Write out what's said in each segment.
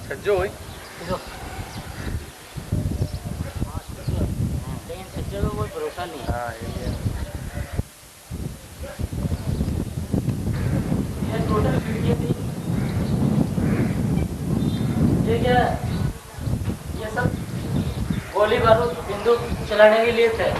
सज्जो होई लेकिन सज्जो का कोई भरोसा नहीं है। हाँ ये टोटल ये क्या ये सब गोली बारूद बंदूक चलाने के लिए थे।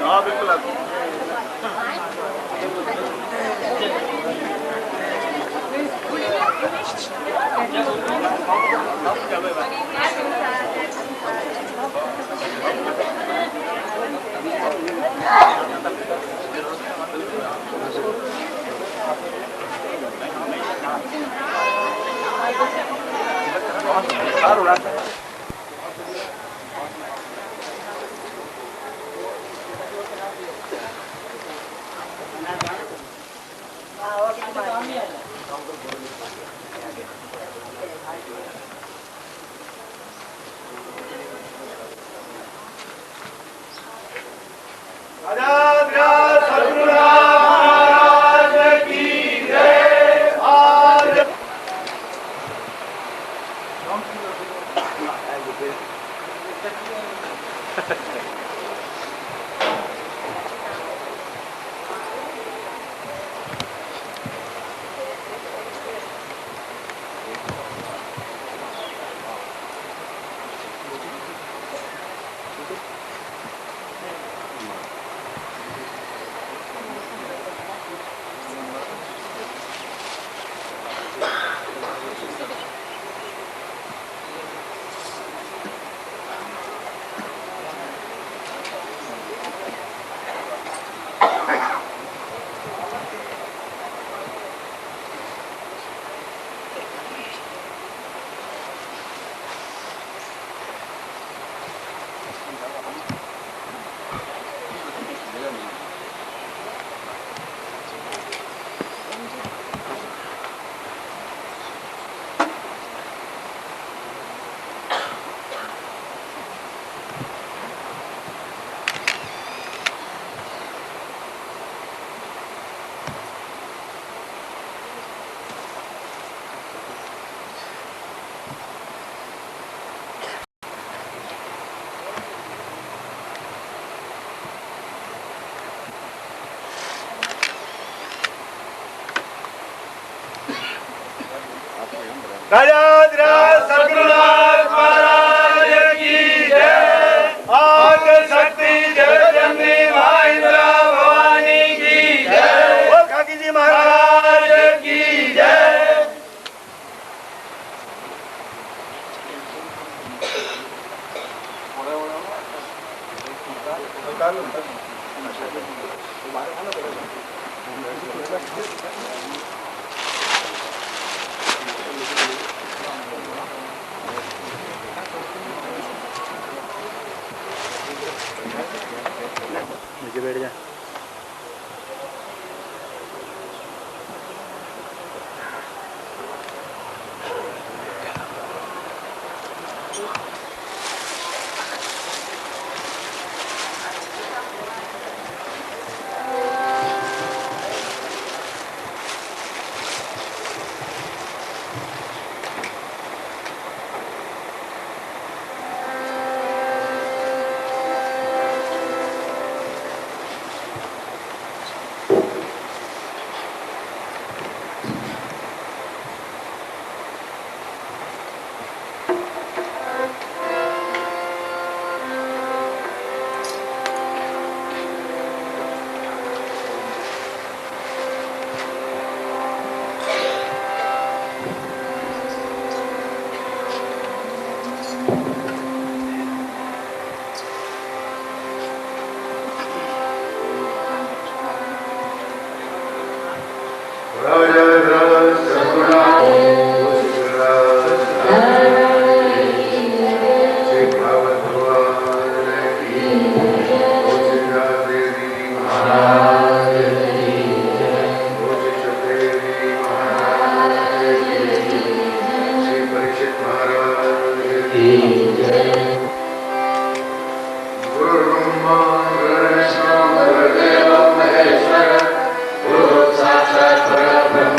हाँ बिल्कुल राजाधिराज सद्गुरुनाथ महाराज की जय। आद शक्ति जगदम्बे मां इंदिरा भवानी की जय। बोल खाकी जी महाराज की जय। नीचे बैठ जा। गुरुर्ब्रह्मा गुरुर्विष्णु गुरुदेवो महेश्वर गुरुः साक्षात् परब्रह्म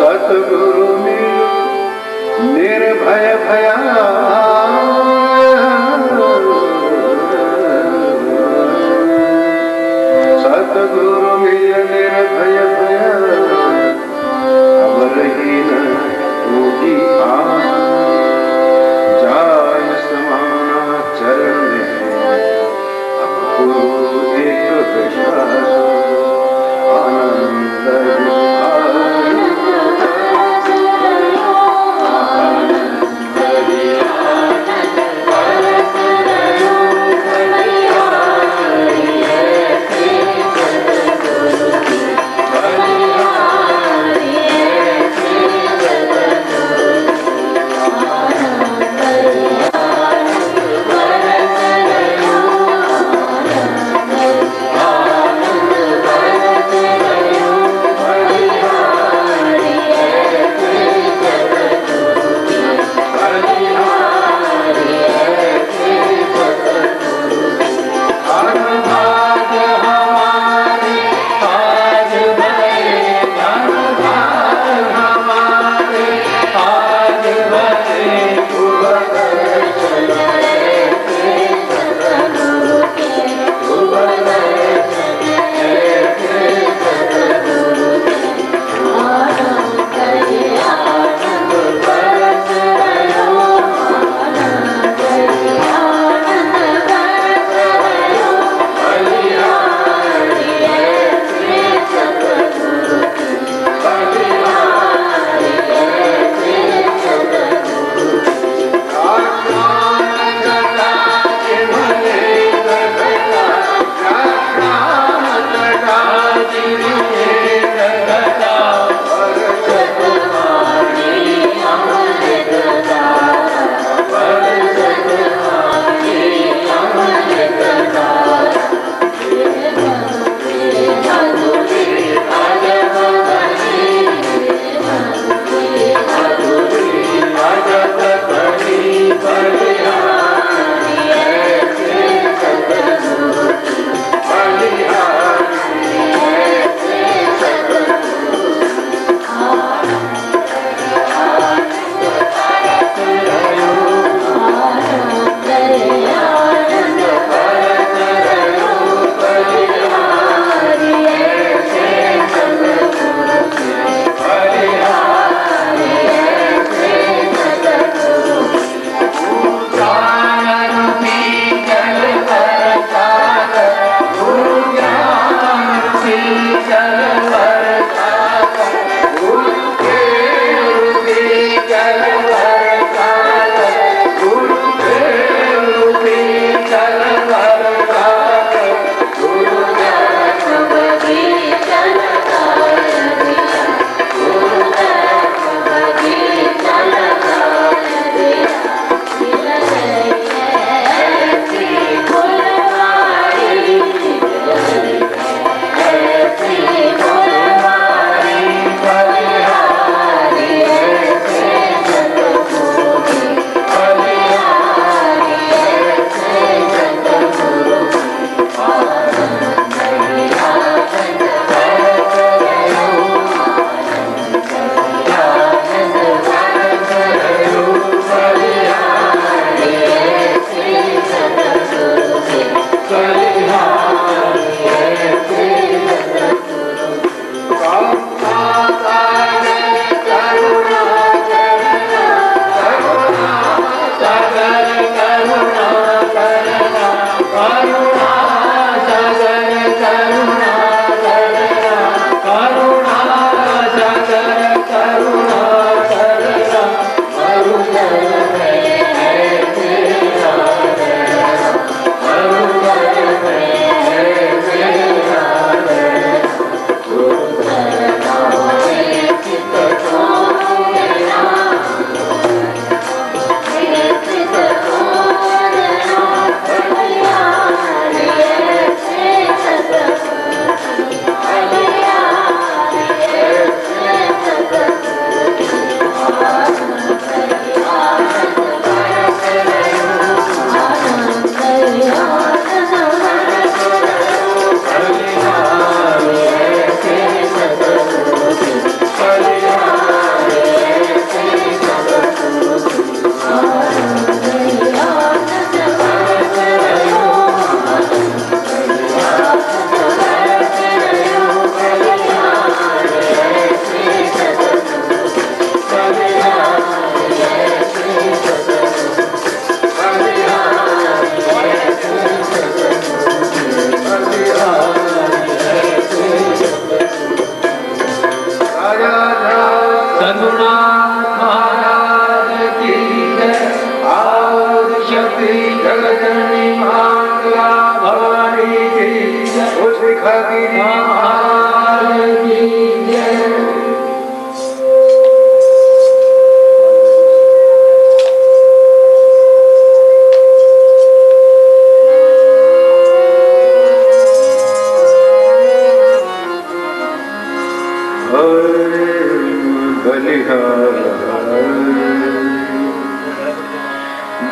सत सतगुरु मिलो निर्भय भया सतगुरु मिल निर्भय भया अवरहीन टूटी जाय समाना चरण में अब गुरु एक विश्वास आनंद आनंद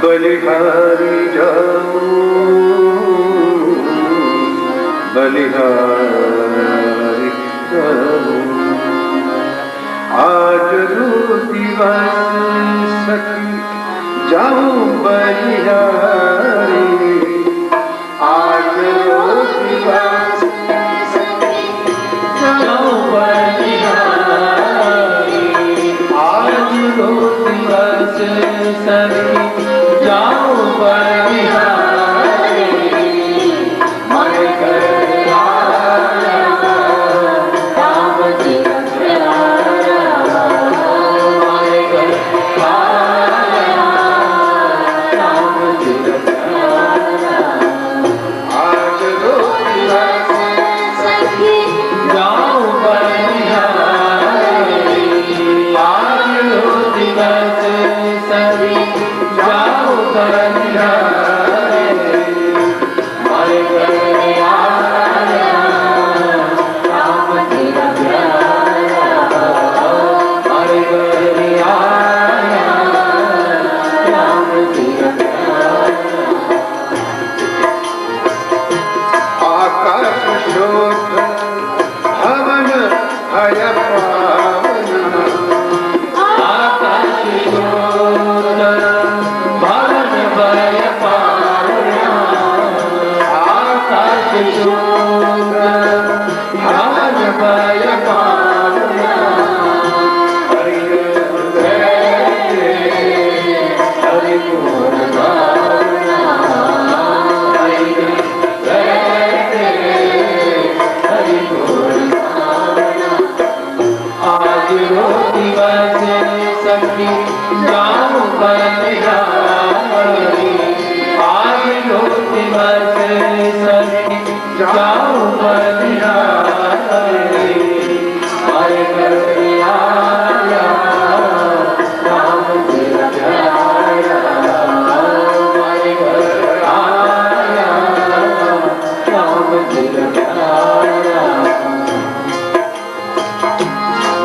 बलिहारी जाऊं बलिहारी जाऊं आज रो दिवस सखी जाऊं बलिहारी आज रो दिवस सखी जाऊं बलिहारी आज रो दिवस सखी जाऊं बलिहारी मन कर राम जी प्यारा मन कर राम जी प्यारा आज रो दिवस सखी जाऊं बलिहारी आज रो दिवस सखी जाऊं बलिहारी मन कर राम जी प्यारा मन कर राम जी आकाश शोध भवन भय पावना आकाश शोध भवन भय पावना आकाश शोध भवन भय पावना हरि हरि गुण गावना हरि हरि गुण गावना आज रो दिवस सखी जाऊं बलिहारी आज रो दिवस सखी जाऊं बलिहारी मन कर राम जी प्यारा मन कर राम जी प्यारा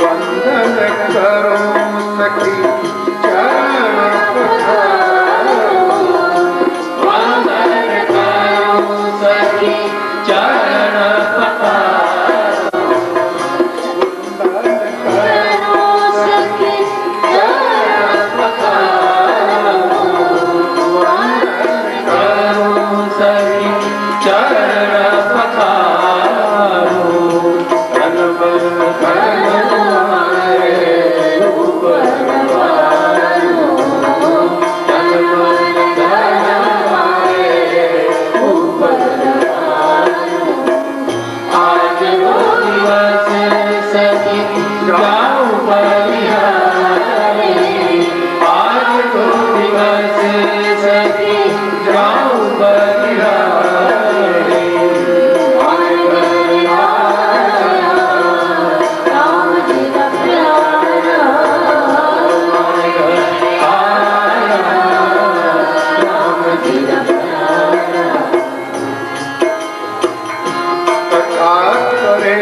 वंदन करो सखी चरण पखारो वंदन करो सखी चरण पखारो वंदन करो सखी चरण पखारो वंदन करो सखी चरण पखारो तन मन धन तुम्हारे ऊपर वारो तन मन धन तुम्हारे ऊपर वारो आज रो दिवस सखी जाऊं बलिहारी आज रो दिवस सखी जाऊं बलिहारी मन कर राम जी प्यारा मन कर राम जी प्यारा कथा करे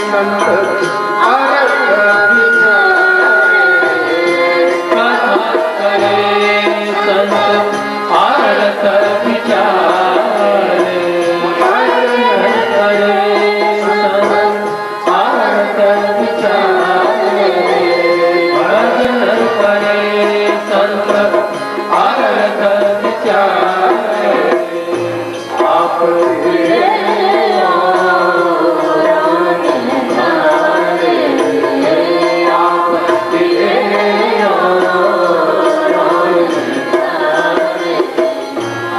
संत अर्थ विचारे कथा करे संत अर्थ विचारे भजन करे संत अर्थ विचारे भजन करे संत अर्थ विचारे आप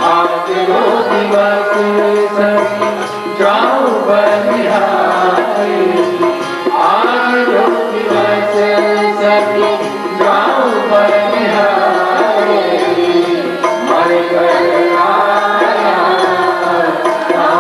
आज रो दिवस सखी जाऊं बलिहारी आज रो दिवस सखी जाऊं बलिहारी मन कर राम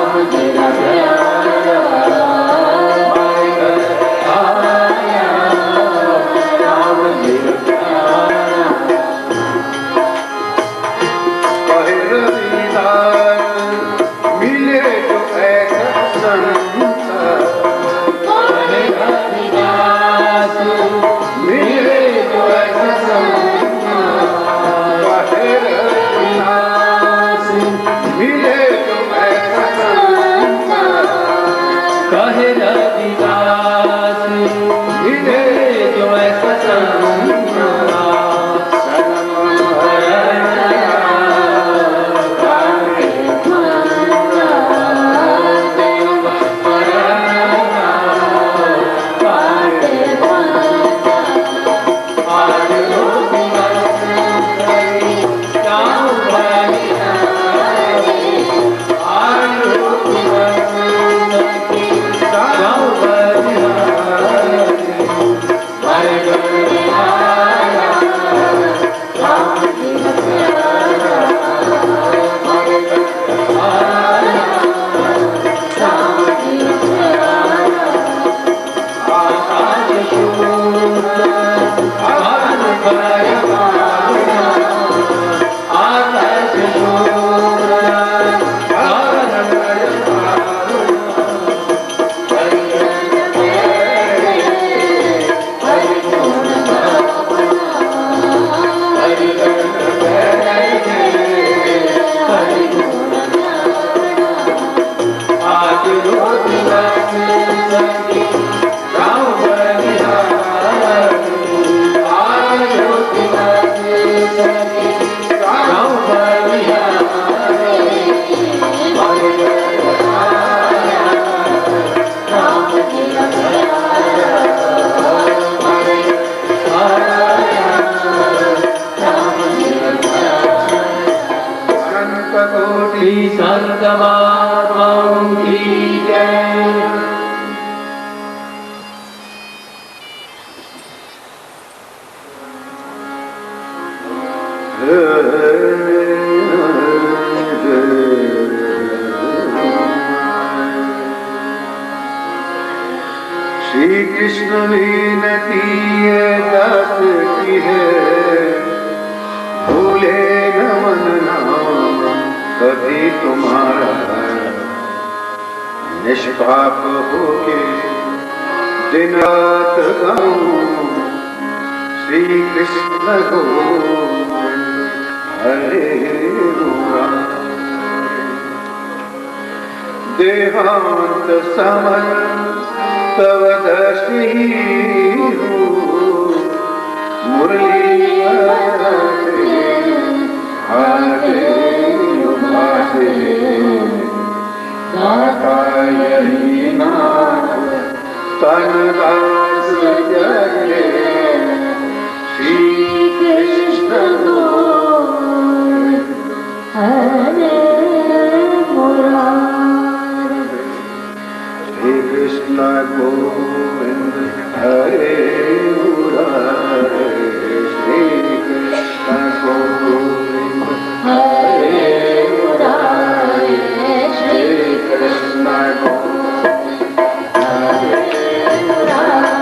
मिले जो ऐसा सन्मुखा संत महात्माओं की जय। श्री कृष्ण विनती दास की है, भूले न मन नाम कभी तुम्हारा, निष्पाप होके दिन रात गाऊं श्री कृष्ण गोविंद हरे राम। देहांत समय तव दर्शी मुरली हरे यही नाम तन दास जगे श्री कृष्ण गोविंद हरे मुरारी। श्री कृष्ण गोविंद हरे मुरारी। श्री कृष्ण गोविंद हरे मुरारी। श्री कृष्ण गोविंद हरे मुरारी।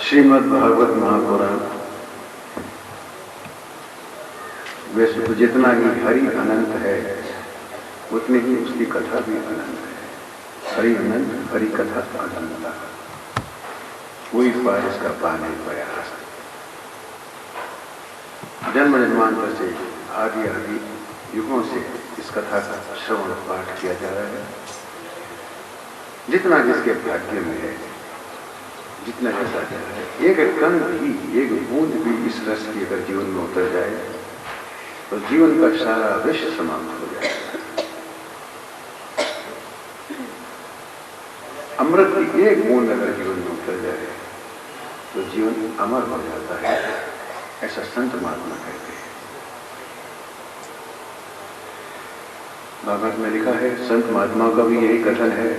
श्रीमद् भागवत महापुराण वैसे तो जितना ही हरि अनंत है उतनी ही उसकी कथा भी अनंत है। हरि अनंत, हरि कथा अनंता, कोई पार इसका पा नहीं प्रयास। जन्म जन्मांतर से आदि आदि युगों से इस कथा का श्रवण पाठ किया जा रहा है। जितना जिसके भाग्य में है, जितना जैसा है, एक कण भी, एक बूंद भी इस रस की अगर जीवन में उतर जाए तो जीवन का सारा विष समाप्त हो जाए। अमृत की एक बूंद अगर जीवन में उतर जाए तो जीवन अमर हो जाता है, ऐसा संत महात्मा कहते हैं। भागवत में लिखा है, संत महात्माओं का भी यही कथन है,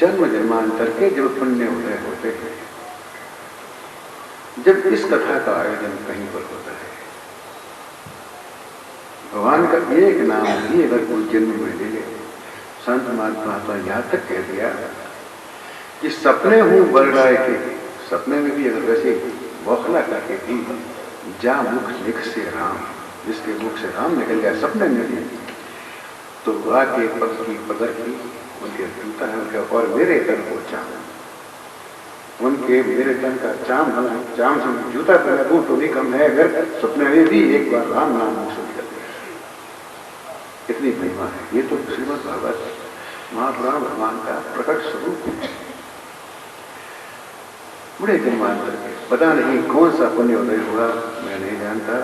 जन्म जन्मांतर के जब पुण्य उदय होते हैं, जब इस कथा का आयोजन कहीं पर होता है, भगवान का एक नाम भी अगर कोई जन्म में ले ले, संत महात्मा तो यहां तक कह दिया कि सपने हूं बरड़ाए के, सपने में भी अगर वैसे बौखला करके भी जा मुख लिख से राम, जिसके मुख से राम निकल जाए सपने में भी, तो वाह के पग की पकड़ की उनके जूता है उनके, और मेरे तन को चाम, उनके मेरे तन का चाम से जूता पहना बूट तो भी कम है, अगर सपने में भी एक बार राम नाम मुख से निकल गया। इतनी महिमा है। ये तो श्रीमद् भागवत महापुराण भगवान का प्रकट स्वरूप है। बड़े जन्मांतर के, पता नहीं कौन सा पुण्य उदय हुआ, मैं नहीं जानता,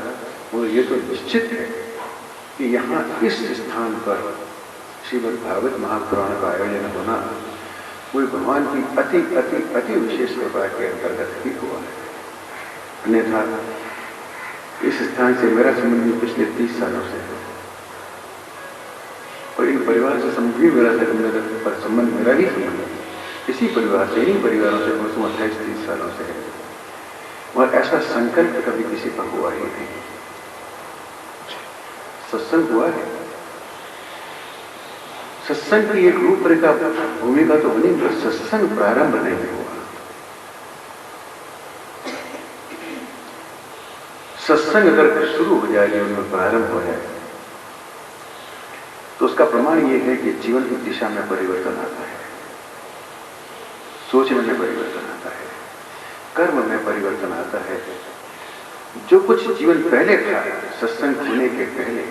और ये तो निश्चित है कि यहाँ इस स्थान पर श्रीमद् भागवत महापुराण का आयोजन होना कोई भगवान की अति अति अति विशेष कृपा के अंतर्गत ही हुआ है। अन्यथा इस स्थान से मेरा संबंध पिछले 30 सालों से है, और इन परिवार से संबंध मेरा संबंध मेरा ही संबंध है। इसी परिवार से, इन्हीं परिवारों से 28-30 सालों से है, और ऐसा संकल्प कभी किसी पर हुआ ही नहीं। सत्संग हुआ है, सत्संग की एक रूपरेखा भूमिका तो बनी, पर सत्संग प्रारंभ नहीं हुआ। सत्संग अगर शुरू हो जाएगी, उनमें प्रारंभ हो जाए, तो उसका प्रमाण यह है कि जीवन की दिशा में परिवर्तन आता है, सोचने में परिवर्तन आता है, कर्म में परिवर्तन आता है। जो कुछ जीवन पहले था सत्संग होने के पहले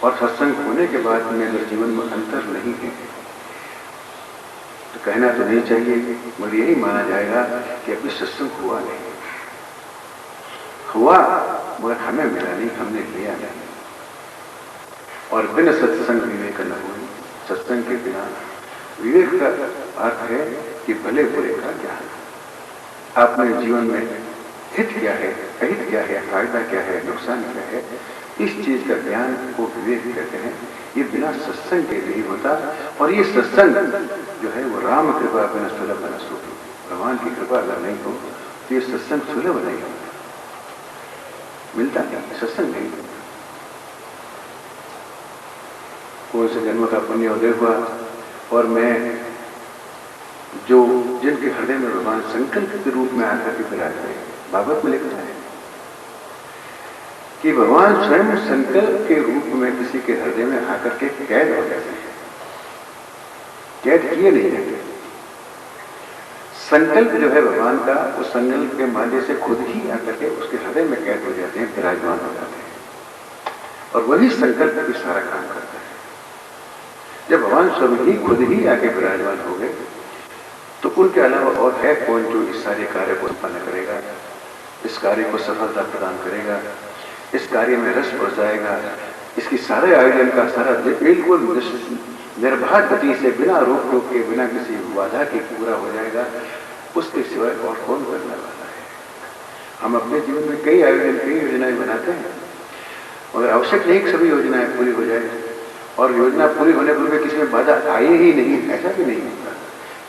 और सत्संग होने के बाद में अगर जीवन में अंतर नहीं है तो कहना तो नहीं चाहिए, मगर यही माना जाएगा कि अभी सत्संग हुआ नहीं, हुआ मगर हमें मिला नहीं, हमने लिया नहीं। और बिना सत्संग विवेक न हुई। सत्संग के बिना विवेक का अर्थ है कि भले बुरे का ज्ञान, अपने जीवन में हित क्या है, अहित क्या है, फायदा क्या है, नुकसान क्या है, इस चीज का ज्ञान को विवेक कहते हैं। ये बिना सत्संग के नहीं होता, और ये सत्संग जो है वो राम कृपा बिना सुलभ न सुख, भगवान की कृपा अगर नहीं हो तो ये सत्संग सुलभ नहीं होता, मिलता नहीं, सत्संग नहीं होता। कौन से जन्म का पुण्य उदय हुआ, और मैं जो जिनके हृदय में भगवान संकल्प के रूप में आकर के विराज है, भागवत में लिखा है कि भगवान स्वयं संकल्प के रूप में किसी के हृदय में आकर के कैद हो जाते हैं। कैद किए नहीं जाते, संकल्प जो है भगवान का, उस संकल्प के माध्यम से खुद ही आकर के उसके हृदय में कैद हो जाते हैं, विराजमान हो जाते हैं, और वही संकल्प भी सारा काम करता है। जब भगवान स्वयं ही खुद ही आके विराजमान हो गए तो उनके अलावा और है कौन जो इस सारे कार्य को उत्पन्न करेगा, इस कार्य को सफलता प्रदान करेगा, इस कार्य में रस बढ़ जाएगा, इसकी सारे आयोजन का सारा बिल्कुल निर्बाध गति से बिना रोक टोक के, बिना किसी बाधा के पूरा हो जाएगा, उसके सिवाय और कौन करने वाला है। हम अपने जीवन में कई आयोजन, कई योजनाएं बनाते हैं, मगर आवश्यक नहीं कि सभी योजनाएं पूरी हो जाए, और योजना पूरी होने पर भी किसी में बाधा आए ही नहीं, ऐसा भी नहीं होता।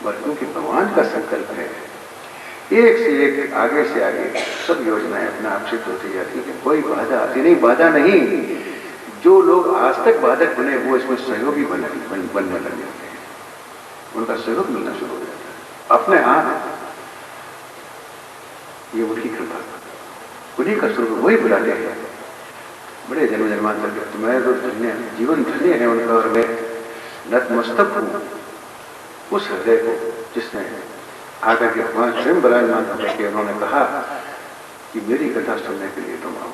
बल्कि क्योंकि भगवान का संकल्प है, एक से एक, आगे से आगे सब योजनाएं अपने आप सिद्ध होती जाती है, कोई बाधा आती नहीं। बाधा नहीं, जो लोग आज तक बाधक बने वो इसमें सहयोगी बनने लग जाते हैं, उनका सहयोग मिलना शुरू हो जाता है अपने आप। ये उनकी कृपा, उन्हीं का स्वरूप, वही बुलाते हैं। बड़े जन्म जन्मांतर के मैं तो धन्य, जीवन धन्य है उनका, और मैं नतमस्तक हूं उस हृदय को जिसने आकर के भगवान स्वयं विराजमान होकर के उन्होंने कहा कि मेरी कथा सुनने के लिए तुम आओ।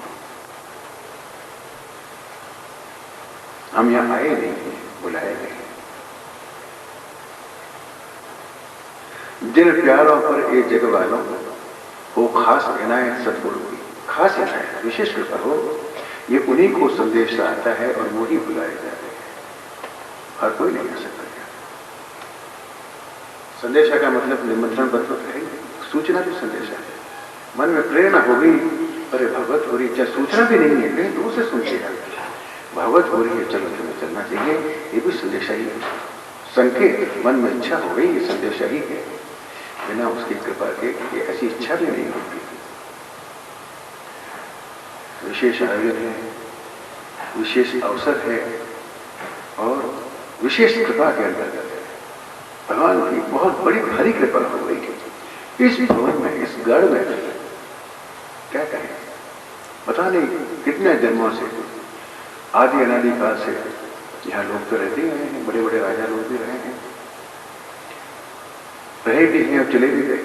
हम यहां आए नहीं, बुलाए गए। जिन प्यारों पर ये जग वालों वो खास इनायत सतगुरु की, खास इनायत, विशेष कृपा हो, ये उन्हीं को संदेश आता है और वो ही बुलाए जाते हैं, हर कोई नहीं आ सकता। संदेशा का मतलब निमंत्रण पत्र है, सूचना भी संदेशा है। मन में प्रेरणा होगी, अरे भगवत हो रही, चाहे सूचना भी नहीं है, कहीं दूर से सुनते हैं, भगवत हो रही है, चलो तुम्हें चलना चाहिए, ये भी संदेशा ही है। संकेत, मन में इच्छा हो गई, ये संदेशा ही है। बिना उसकी कृपा के ये ऐसी इच्छा भी नहीं होती। विशेष आयोजन है, विशेष अवसर है, और विशेष कृपा के अंतर्गत भगवान की बहुत बड़ी भारी कृपा हो गई। इस भवन में, इस गढ़ में क्या कहें, पता नहीं कितने जन्मों से, आदि अनादि काल से यहाँ लोग तो रहते ही रहे हैं, बड़े बड़े राजा लोग भी रहे हैं, रहे भी हैं और चले भी गए।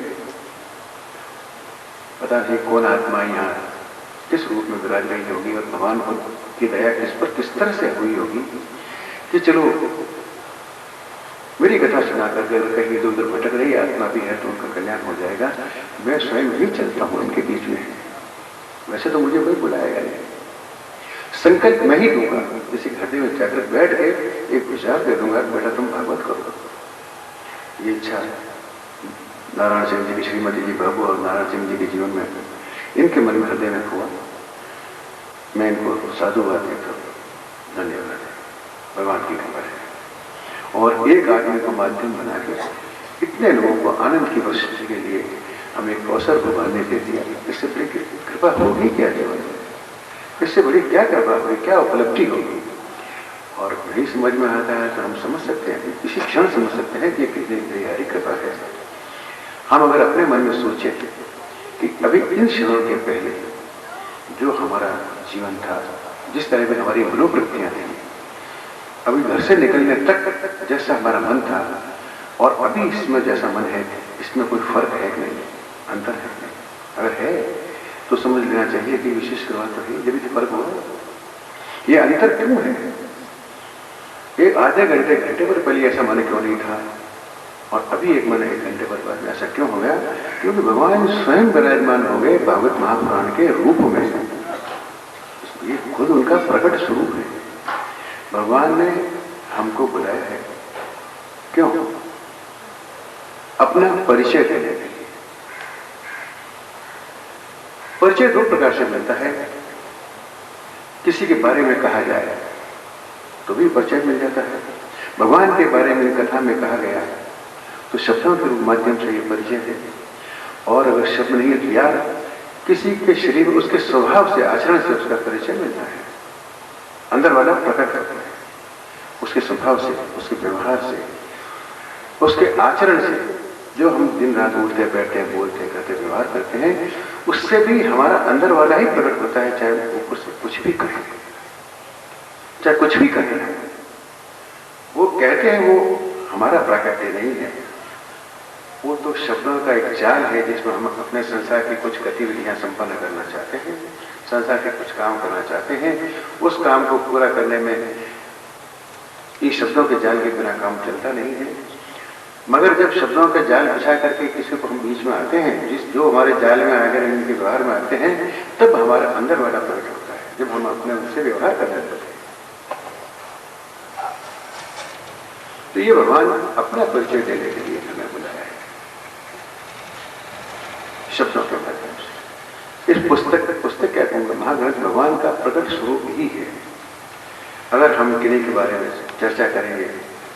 पता नहीं कौन आत्मा यहाँ किस रूप में विराज रही होगी, और भगवान की दया किस पर किस तरह से हुई होगी कि चलो मेरी कथा सुनाकर के कहीं इधर उधर भटक रही आत्मा भी है तो उनका कल्याण हो जाएगा। मैं स्वयं ही चलता हूं उनके बीच में, वैसे तो मुझे कोई बुलाएगा नहीं, संकल्प मैं ही दूंगा। किसी हृदय में जाकर बैठ के एक विचार दे दूंगा, बेटा तुम भागवत करो। ये इच्छा नारायण सिंह जी की, श्रीमती जी प्रभु और नारायण सिंह जी के जीवन में, इनके मन में, हृदय में हुआ। मैं इनको साधुवाद देता हूं, धन्यवाद है, भगवान की कृपा है। और एक आदमी को माध्यम बना के इतने लोगों को आनंद की वर्षा के लिए हमें एक अवसर भगवान ने दे दिया। इससे बड़ी कृपा होगी क्या जीवन में, इससे बड़ी क्या कृपा होगी, क्या उपलब्धि होगी। और नहीं समझ में आता है तो हम समझ सकते हैं, इसी क्षण समझ सकते हैं कि ये कितनी गहरी कृपा है। हम अगर अपने मन में सोचे कि अभी इन क्षणों के पहले जो हमारा जीवन था, जिस तरह में हमारी मनोवृत्तियां थी, अभी घर से निकलने तक जैसा हमारा मन था और अभी इसमें जैसा मन है, इसमें कोई फर्क है कि नहीं, अंतर है कि नहीं? अगर है तो समझ लेना चाहिए कि विशेष कृपा तो है, जब भी फर्क हो। ये अंतर क्यों है? ये आधे घंटे पर पहले ऐसा मन क्यों नहीं था, और अभी एक मन 1 घंटे पर बाद में ऐसा क्यों हो गया? क्योंकि भगवान स्वयं विराजमान हो गए भागवत महापुराण के रूप में। ये खुद उनका प्रकट स्वरूप है। भगवान ने हमको बुलाया है, क्यों? अपना परिचय देने के लिए। परिचय 2 प्रकार से मिलता है। किसी के बारे में कहा जाए तो भी परिचय मिल जाता है। भगवान के बारे में कथा में कहा गया तो शब्दों के माध्यम से ये परिचय है। और अगर शब्द नहीं दिया, किसी के शरीर में उसके स्वभाव से, आचरण से उसका परिचय मिलता है। अंदर वाला प्रकट करता है, उसके स्वभाव से, उसके व्यवहार से, उसके आचरण से, जो हम दिन रात उठते बैठते हैं, बोलते करते व्यवहार करते हैं, उससे भी हमारा अंदर वाला ही प्रकट होता है। चाहे ऊपर से कुछ भी कहे, चाहे कुछ भी कहे, वो कहते हैं वो हमारा प्राकट्य नहीं है, वो तो शब्दों का एक जाल है जिसमें हम अपने संसार की कुछ गतिविधियां संपन्न करना चाहते हैं, संसार के कुछ काम करना चाहते हैं। उस काम को पूरा करने में ये शब्दों के जाल के बिना काम चलता नहीं है। मगर जब शब्दों का जाल बिछा करके किसी को हम बीच में आते हैं, जो हमारे जाल में आकर इनके व्यवहार में आते हैं, तब हमारा अंदर वाला प्रकट होता है, जब हम अपने उनसे व्यवहार करने लगते हैं। तो ये भगवान अपना परिचय देने के लिए हमें बुलाया है, शब्दों के माध्यम से। इस पुस्तक क्या कहूँगा, महाग्रंथ भगवान का प्रकट स्वरूप ही है। अगर हम किन्हीं के बारे में चर्चा करेंगे,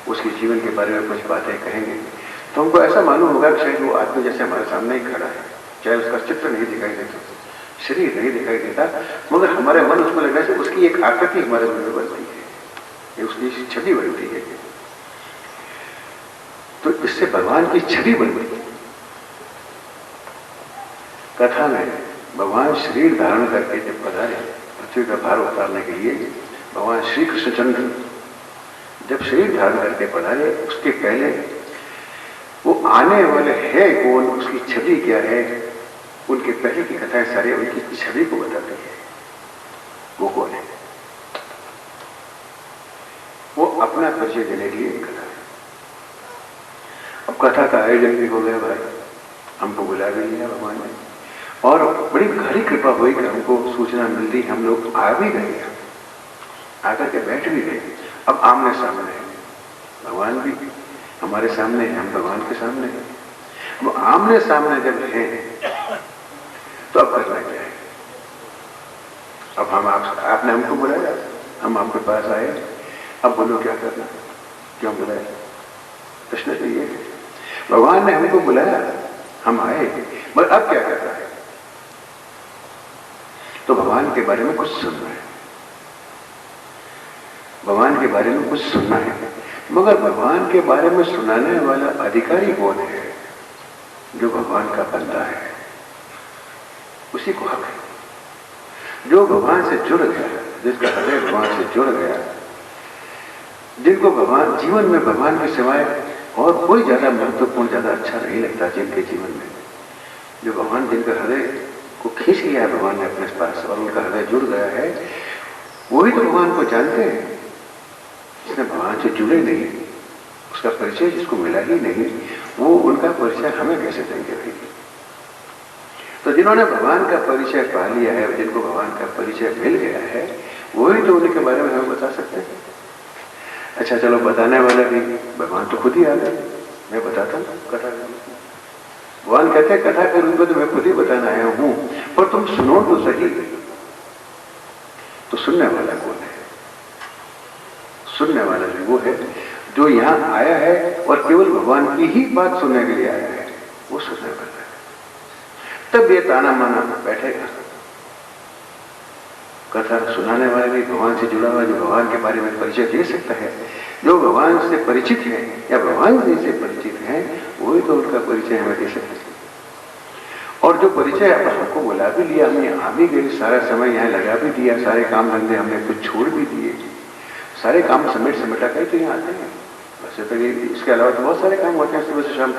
उसके जीवन के बारे में कुछ बातें कहेंगे, तो हमको ऐसा मालूम होगा कि शायद वो आदमी जैसे हमारे सामने ही खड़ा है, चाहे उसका चित्र नहीं दिखाई देता, शरीर नहीं दिखाई देता, मगर हमारे मन उसमें लगने से उसकी एक आकृति हमारे मन में बनती है, उसकी छवि बनती है। तो इससे भगवान की छवि बनती है। कथा में भगवान शरीर धारण करके जब पधारे पृथ्वी का भार उतारने के लिए, भगवान श्री कृष्णचंद्र जब शरीर धारण करके पधारे, उसके पहले वो आने वाले है कौन, उसकी छवि क्या है, उनके पहले की कथाएं सारे उनकी छवि को बताती है। वो कौन है, वो अपना परिचय देने के लिए कथा है। अब कथा का आयोजन भी हो गया भाई, हमको बुला भी लिया भगवान ने, और बड़ी भारी कृपा हुई कि हमको सूचना मिलती, हम लोग आ भी गए, आकर के बैठ भी गए। अब आमने सामने है, भगवान भी हमारे सामने है, हम भगवान के सामने हैं। वो आमने सामने जब है तो अब करना क्या है? अब हम आपने हमको बुलाया, हम आपके पास आए, अब बोलो क्या करना, क्यों बुलाया? प्रश्न तो ये है, भगवान ने हमको बुलाया, हम आए, मगर अब क्या करना है? तो भगवान के बारे में कुछ सुनना है, भगवान के बारे में कुछ सुनना है, मगर भगवान के बारे में सुनाने वाला अधिकारी कौन है? जो भगवान का बंदा है, उसी को हक है। जो भगवान से जुड़ गया, जिसका हृदय भगवान से जुड़ गया, जिनको भगवान जीवन में भगवान के सिवाय और कोई ज्यादा महत्वपूर्ण, ज्यादा अच्छा नहीं लगता जिनके जीवन में, जो भगवान जिनका हृदय को खींच लिया है भगवान ने अपने पास और उनका हृदय जुड़ गया है, वही तो भगवान को जानते हैं। जिसने भगवान से जुड़े नहीं, उसका परिचय जिसको मिला ही नहीं, वो उनका परिचय हमें कैसे देंगे भाई? तो जिन्होंने भगवान का परिचय पा लिया है, जिनको भगवान का परिचय मिल गया है, वही तो उनके बारे में हमें बता सकते हैं। अच्छा चलो, बताने वाला भी भगवान तो खुद ही आ गए, मैं बताता हूँ कथा। भगवान कहते हैं कथा के रूप में तो मैं खुद ही बताना आया हूं, पर तुम सुनो तो सही। तो सुनने वाला कौन है? सुनने वाला भी वो है जो यहां आया है और केवल भगवान की ही बात सुनने के लिए आया है, वो सुनने वाला है। तब ये ताना माना बैठेगा। कथा सुनाने वाला भी भगवान से जुड़ा हुआ, जो भगवान के बारे में परिचय दे सकता है, जो भगवान से परिचित है या भगवान जी से परिचित है, वही तो उनका परिचय हमें दे सकते हैं। और जो परिचय हमको बुला भी लिया, हमने आ भी गए, सारा समय यहाँ लगा भी दिया, सारे काम धंधे हमने कुछ छोड़ भी दिए, सारे काम समेटा कर तो यहाँ आते हैं। वैसे तो इसके अलावा तो बहुत सारे काम होते हैं सुबह से शाम तक।